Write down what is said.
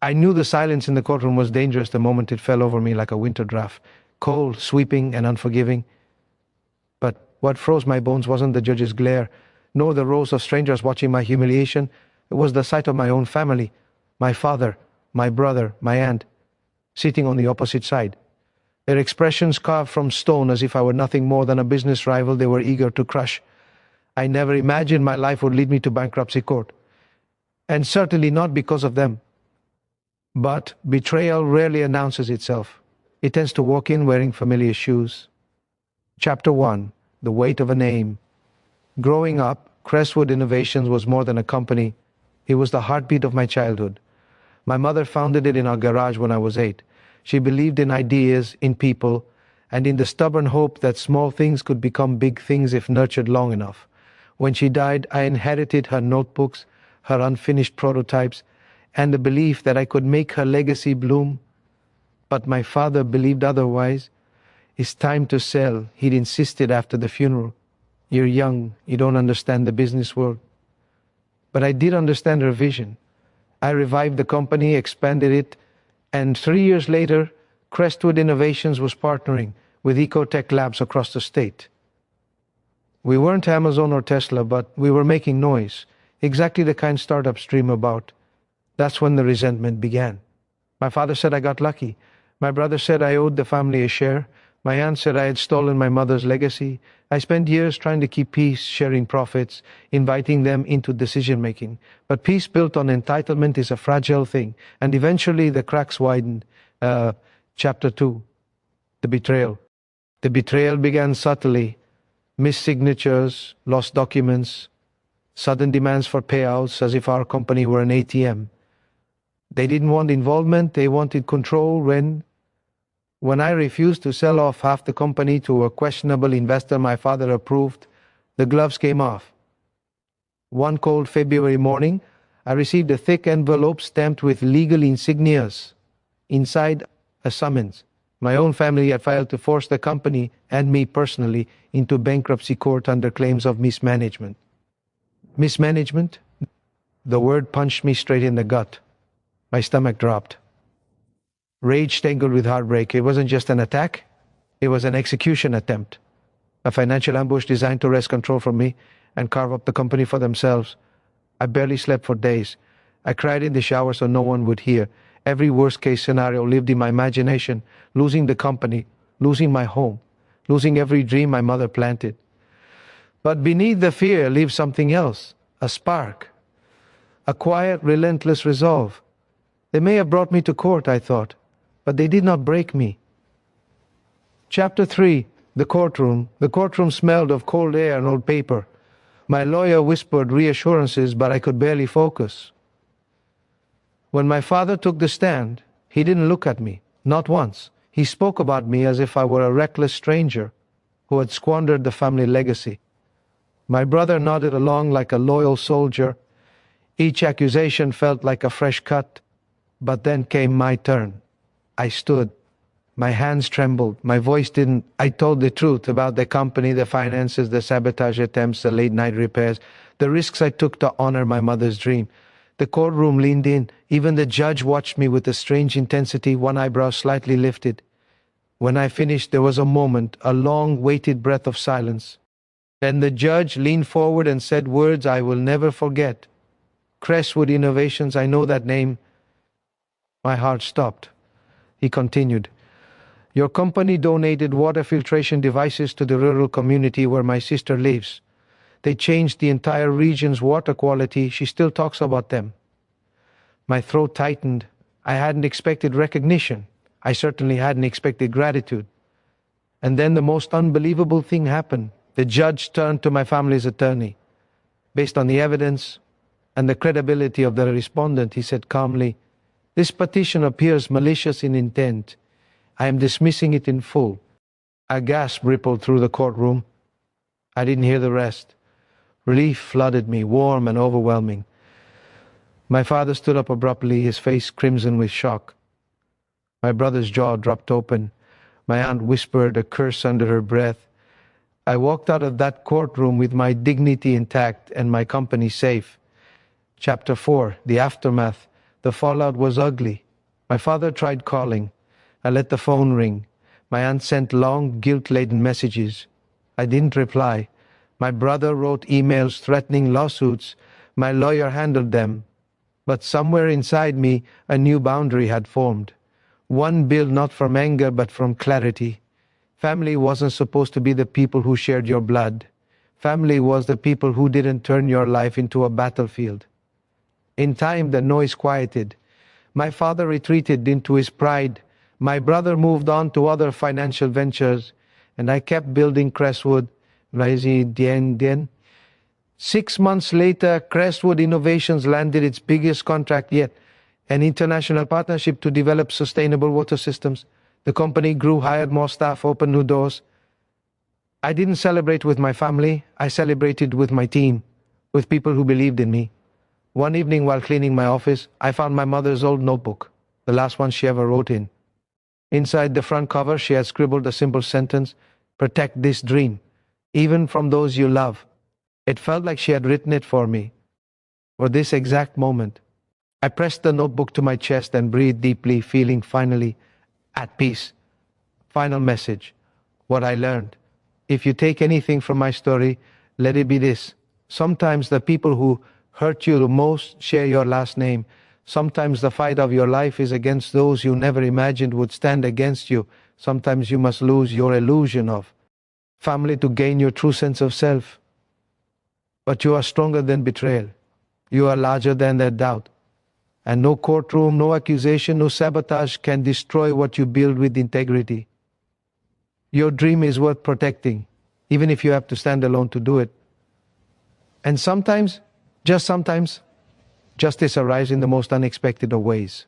I knew the silence in the courtroom was dangerous the moment it fell over me like a winter draft, cold, sweeping, and unforgiving. But what froze my bones wasn't the judge's glare, nor the rows of strangers watching my humiliation. It was the sight of my own family, my father, my brother, my aunt, sitting on the opposite side. Their expressions carved from stone as if I were nothing more than a business rival they were eager to crush. I never imagined my life would lead me to bankruptcy court. And certainly not because of them. But betrayal rarely announces itself. It tends to walk in wearing familiar shoes. Chapter 1. The Weight of a Name. Growing up, Crestwood Innovations was more than a company. It was the heartbeat of my childhood. My mother founded it in our garage when I was 8. She believed in ideas, in people, and in the stubborn hope that small things could become big things if nurtured long enough. When she died, I inherited her notebooks, her unfinished prototypes, and the belief that I could make her legacy bloom. But my father believed otherwise. It's time to sell, he'd insisted after the funeral. You're young, you don't understand the business world. But I did understand her vision. I revived the company, expanded it, and 3 years later, Crestwood Innovations was partnering with Ecotech Labs across the state. We weren't Amazon or Tesla, but we were making noise, exactly the kind startups dream about. That's when the resentment began. My father said I got lucky. My brother said I owed the family a share. My aunt said I had stolen my mother's legacy. I spent years trying to keep peace, sharing profits, inviting them into decision-making. But peace built on entitlement is a fragile thing, and eventually the cracks widened. Chapter 2. The Betrayal. The betrayal began subtly. Missed signatures, lost documents, sudden demands for payouts as if our company were an ATM. They didn't want involvement, they wanted control. When I refused to sell off half the company to a questionable investor my father approved, the gloves came off. One cold February morning, I received a thick envelope stamped with legal insignias. Inside, a summons. My own family had filed to force the company, and me personally, into bankruptcy court under claims of mismanagement. Mismanagement? The word punched me straight in the gut. My stomach dropped. Rage tangled with heartbreak. It wasn't just an attack, it was an execution attempt. A financial ambush designed to wrest control from me and carve up the company for themselves. I barely slept for days. I cried in the shower so no one would hear. Every worst-case scenario lived in my imagination, losing the company, losing my home, losing every dream my mother planted. But beneath the fear lived something else, a spark, a quiet, relentless resolve. They may have brought me to court, I thought, but they did not break me. Chapter 3. The Courtroom. The courtroom smelled of cold air and old paper. My lawyer whispered reassurances, but I could barely focus. When my father took the stand, he didn't look at me, not once. He spoke about me as if I were a reckless stranger who had squandered the family legacy. My brother nodded along like a loyal soldier. Each accusation felt like a fresh cut. But then came my turn. I stood. My hands trembled. My voice didn't. I told the truth about the company, the finances, the sabotage attempts, the late-night repairs, the risks I took to honor my mother's dream. The courtroom leaned in. Even the judge watched me with a strange intensity, one eyebrow slightly lifted. When I finished, there was a moment, a long, weighted breath of silence. Then the judge leaned forward and said words I will never forget. Crestwood Innovations, I know that name. My heart stopped. He continued, "Your company donated water filtration devices to the rural community where my sister lives. They changed the entire region's water quality. She still talks about them." My throat tightened. I hadn't expected recognition. I certainly hadn't expected gratitude. And then the most unbelievable thing happened. The judge turned to my family's attorney. Based on the evidence and the credibility of the respondent, he said calmly, "This petition appears malicious in intent. I am dismissing it in full." A gasp rippled through the courtroom. I didn't hear the rest. Relief flooded me, warm and overwhelming. My father stood up abruptly, his face crimson with shock. My brother's jaw dropped open. My aunt whispered a curse under her breath. I walked out of that courtroom with my dignity intact and my company safe. Chapter 4. The Aftermath. The fallout was ugly. My father tried calling. I let the phone ring. My aunt sent long, guilt-laden messages. I didn't reply. My brother wrote emails threatening lawsuits. My lawyer handled them. But somewhere inside me, a new boundary had formed. One built not from anger, but from clarity. Family wasn't supposed to be the people who shared your blood. Family was the people who didn't turn your life into a battlefield. In time, the noise quieted. My father retreated into his pride. My brother moved on to other financial ventures, and I kept building Crestwood. 6 months later, Crestwood Innovations landed its biggest contract yet, an international partnership to develop sustainable water systems. The company grew, hired more staff, opened new doors. I didn't celebrate with my family. I celebrated with my team, with people who believed in me. One evening while cleaning my office, I found my mother's old notebook, the last one she ever wrote in. Inside the front cover, she had scribbled a simple sentence: "Protect this dream, even from those you love." It felt like she had written it for me, for this exact moment. I pressed the notebook to my chest and breathed deeply, feeling finally at peace. Final message: what I learned. If you take anything from my story, let it be this. Sometimes the people who hurt you the most share your last name. Sometimes the fight of your life is against those you never imagined would stand against you. Sometimes you must lose your illusion of family to gain your true sense of self. But you are stronger than betrayal. You are larger than that doubt. And no courtroom, no accusation, no sabotage can destroy what you build with integrity. Your dream is worth protecting, even if you have to stand alone to do it. And sometimes, just sometimes, justice arrives in the most unexpected of ways.